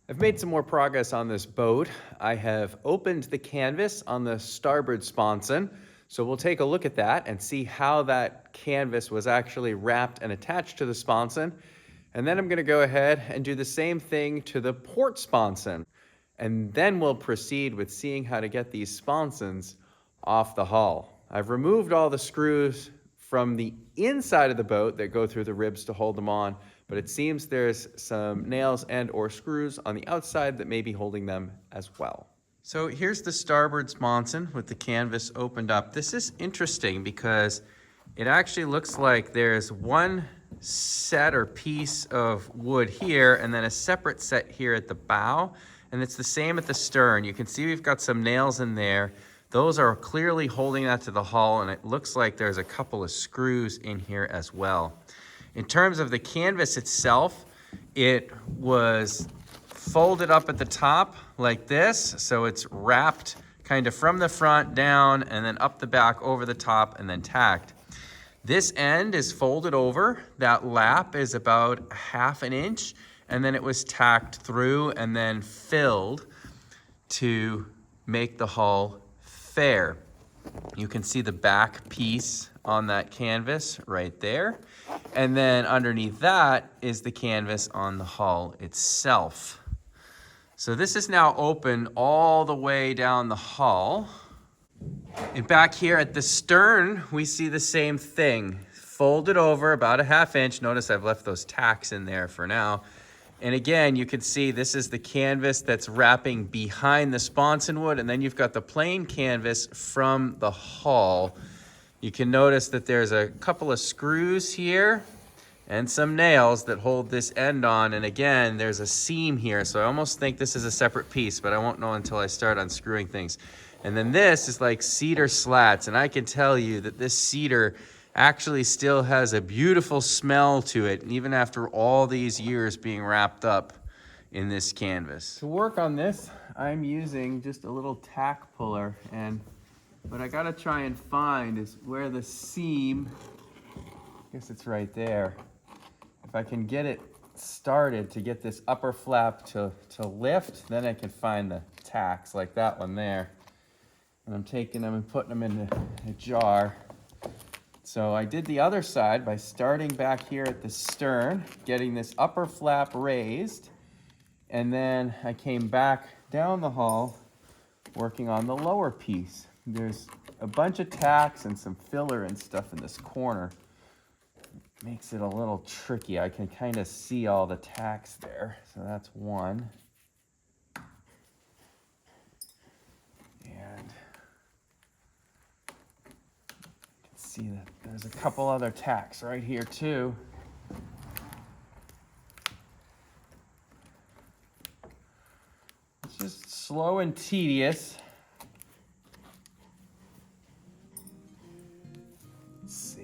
I've made some more progress on this boat. I have opened the canvas on the starboard sponson. So we'll take a look at that and see how that canvas was actually wrapped and attached to the sponson. And then I'm going to go ahead and do the same thing to the port sponson. And then we'll proceed with seeing how to get these sponsons off the hull. I've removed all the screws from the inside of the boat that go through the ribs to hold them on, but it seems there's some nails and or screws on the outside that may be holding them as well. So here's the starboard sponson with the canvas opened up. This is interesting because it actually looks like there's one set or piece of wood here and then a separate set here at the bow, and it's the same at the stern. You can see we've got some nails in there. Those are clearly holding that to the hull, and it looks like there's a couple of screws in here as well. In terms of the canvas itself, it was folded up at the top like this, so it's wrapped kind of from the front down and then up the back over the top and then tacked. This end is folded over. That lap is about 1/2 inch, and then it was tacked through and then filled to make the hull fair. You can see the back piece on that canvas right there. And then underneath that is the canvas on the hull itself. So this is now open all the way down the hull. And back here at the stern, we see the same thing. Folded over about 1/2 inch. Notice I've left those tacks in there for now. And again, you can see this is the canvas that's wrapping behind the sponson wood, and then you've got the plain canvas from the hull. You can notice that there's a couple of screws here and some nails that hold this end on, and again, there's a seam here, so I almost think this is a separate piece, but I won't know until I start unscrewing things. And then this is like cedar slats, and I can tell you that this cedar actually still has a beautiful smell to it, even after all these years being wrapped up in this canvas. To work on this, I'm using just a little tack puller, and what I gotta try and find is where the seam, I guess it's right there. If I can get it started to get this upper flap to lift, then I can find the tacks like that one there. And I'm taking them and putting them in a jar. So I did the other side by starting back here at the stern, getting this upper flap raised, and then I came back down the hull working on the lower piece. There's a bunch of tacks and some filler and stuff in this corner. It makes it a little tricky. I can kind of see all the tacks there. So that's one. And see that there's a couple other tacks right here too. It's just slow and tedious. Let's see.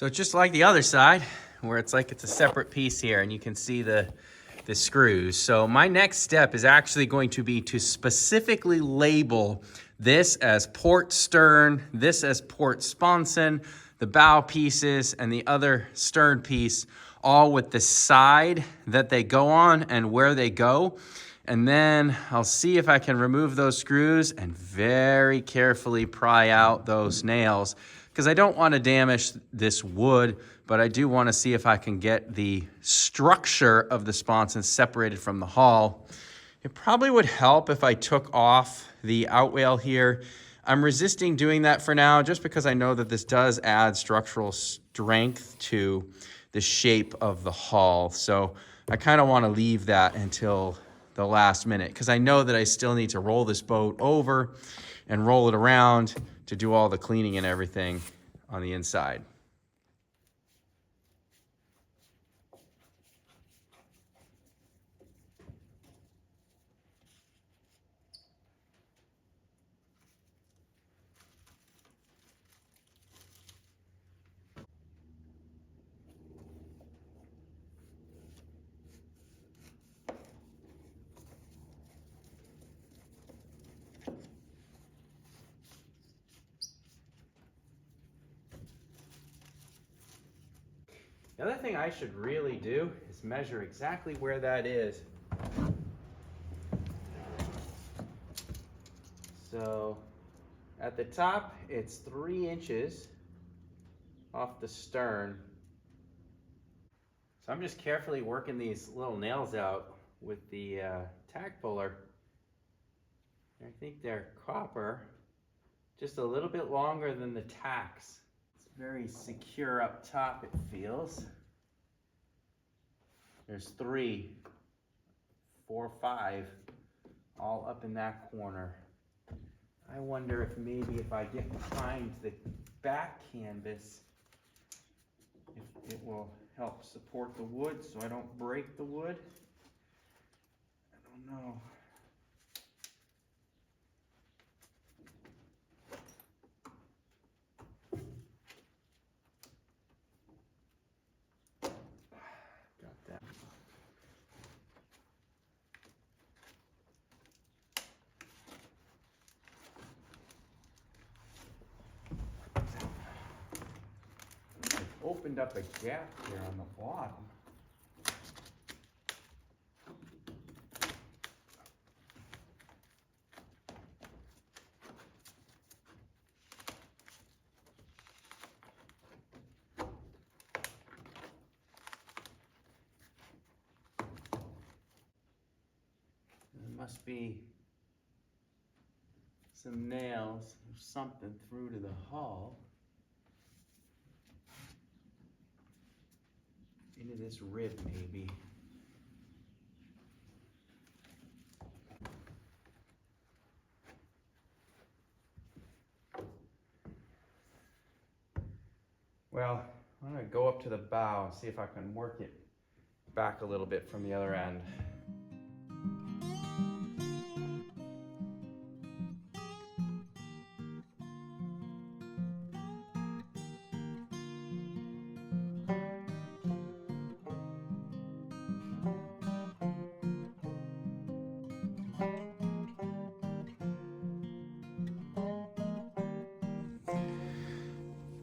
So just like the other side, where it's like it's a separate piece here, and you can see the screws. So my next step is actually going to be to specifically label this as port stern, this as port sponson, the bow pieces, and the other stern piece, all with the side that they go on and where they go. And then I'll see if I can remove those screws and very carefully pry out those nails, because I don't want to damage this wood, but I do want to see if I can get the structure of the sponson separated from the hull. It probably would help if I took off the outwale here. I'm resisting doing that for now, just because I know that this does add structural strength to the shape of the hull. So I kind of want to leave that until the last minute, because I know that I still need to roll this boat over and roll it around to do all the cleaning and everything on the inside. The other thing I should really do is measure exactly where that is. So at the top, it's 3 inches off the stern. So I'm just carefully working these little nails out with the tack puller. I think they're copper, just a little bit longer than the tacks. Very secure up top, it feels. There's 3, 4, 5, all up in that corner. I wonder if maybe if I get behind the back canvas, if it will help support the wood so I don't break the wood. I don't know. Opened up a gap here on the bottom. There must be some nails or something through to the hull. Into this rib, maybe. Well, I'm gonna go up to the bow and see if I can work it back a little bit from the other end.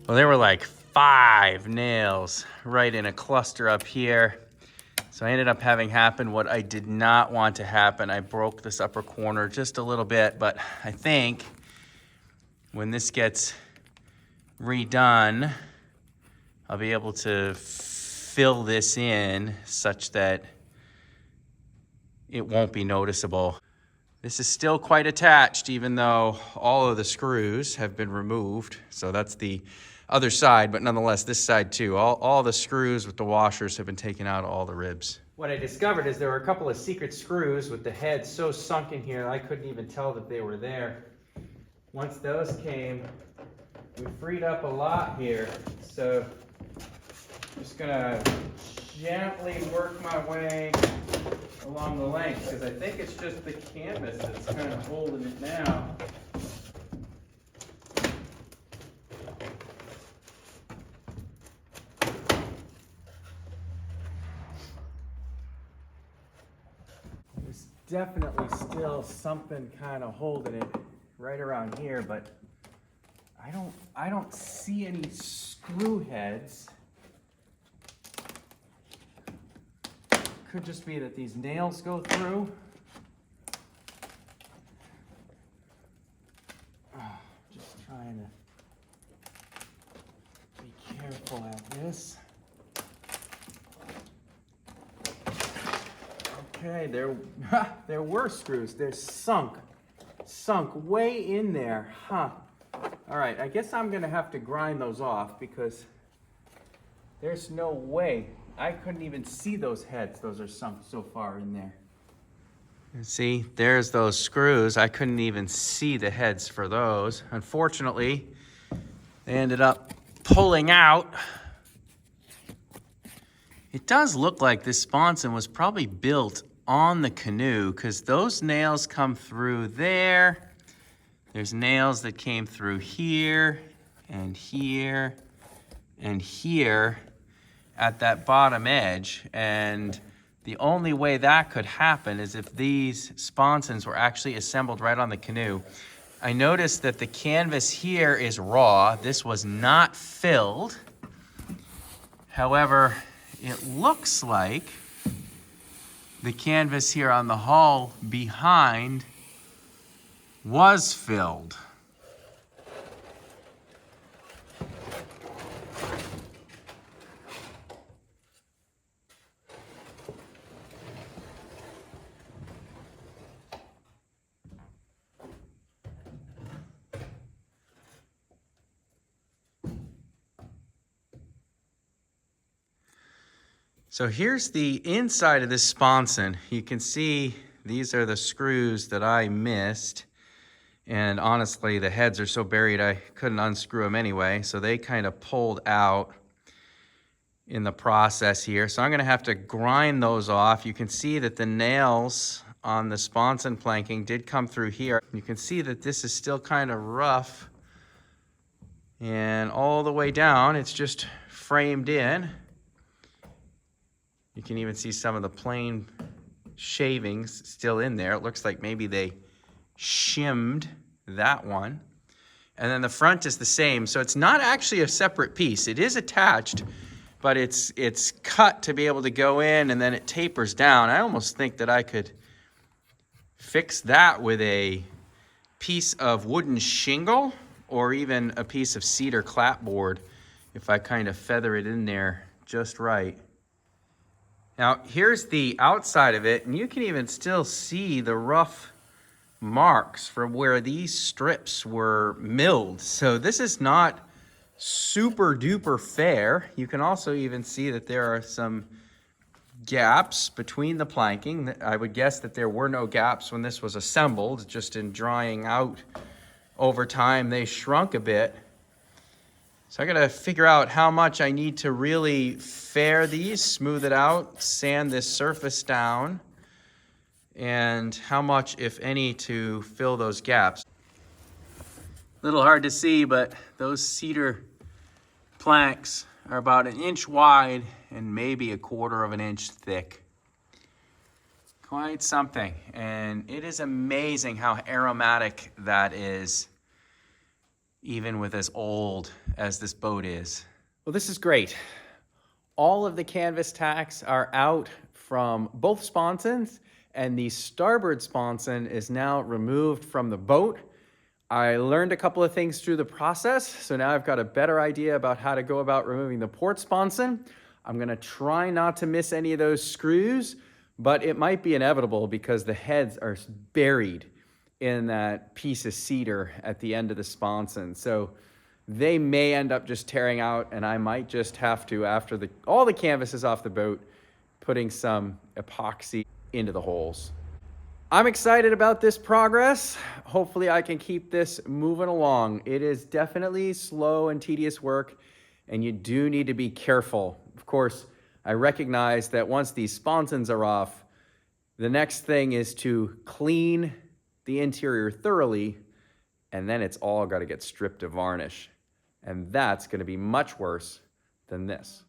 Well, there were like 5 nails right in a cluster up here. So I ended up having happen what I did not want to happen. I broke this upper corner just a little bit, but I think when this gets redone, I'll be able to fill this in such that it won't be noticeable. This is still quite attached, even though all of the screws have been removed. So that's the other side, but nonetheless, this side too. All the screws with the washers have been taken out of all the ribs. What I discovered is there were a couple of secret screws with the head so sunk in here I couldn't even tell that they were there. Once those came, we freed up a lot here. So I'm just gonna gently work my way along the length, because I think it's just the canvas that's kind of holding it now. definitely still something kind of holding it right around here, but I don't see any screw heads. Could just be that these nails go through. Just trying to be careful at this. Okay, there were screws. They're sunk way in there, huh? All right, I guess I'm gonna have to grind those off because there's no way. I couldn't even see those heads. Those are sunk so far in there. See, there's those screws. I couldn't even see the heads for those. Unfortunately, they ended up pulling out. It does look like this sponson was probably built on the canoe because those nails come through there. There's nails that came through here and here and here at that bottom edge. And the only way that could happen is if these sponsons were actually assembled right on the canoe. I noticed that the canvas here is raw. This was not filled. However, it looks like the canvas here on the hull behind was filled. So here's the inside of this sponson. You can see these are the screws that I missed. And honestly, the heads are so buried I couldn't unscrew them anyway. So they kind of pulled out in the process here. So I'm gonna have to grind those off. You can see that the nails on the sponson planking did come through here. You can see that this is still kind of rough. And all the way down, it's just framed in. You can even see some of the plain shavings still in there. It looks like maybe they shimmed that one. And then the front is the same. So it's not actually a separate piece. It is attached, but it's cut to be able to go in and then it tapers down. I almost think that I could fix that with a piece of wooden shingle or even a piece of cedar clapboard if I kind of feather it in there just right. Now, here's the outside of it, and you can even still see the rough marks from where these strips were milled. So this is not super duper fair. You can also even see that there are some gaps between the planking. I would guess that there were no gaps when this was assembled, just in drying out over time, they shrunk a bit. So I gotta figure out how much I need to really fair these, smooth it out, sand this surface down, and how much, if any, to fill those gaps. A little hard to see, but those cedar planks are about 1 inch wide and maybe 1/4 inch thick. Quite something, and it is amazing how aromatic that is, even with as old as this boat is. Well, this is great. All of the canvas tacks are out from both sponsons, and the starboard sponson is now removed from the boat. I learned a couple of things through the process, so now I've got a better idea about how to go about removing the port sponson. I'm gonna try not to miss any of those screws, but it might be inevitable because the heads are buried in that piece of cedar at the end of the sponson. So they may end up just tearing out, and I might just have to, after all the canvas is off the boat, putting some epoxy into the holes. I'm excited about this progress. Hopefully I can keep this moving along. It is definitely slow and tedious work, and you do need to be careful. Of course, I recognize that once these sponsons are off, the next thing is to clean the interior thoroughly, and then it's all got to get stripped of varnish. And that's going to be much worse than this.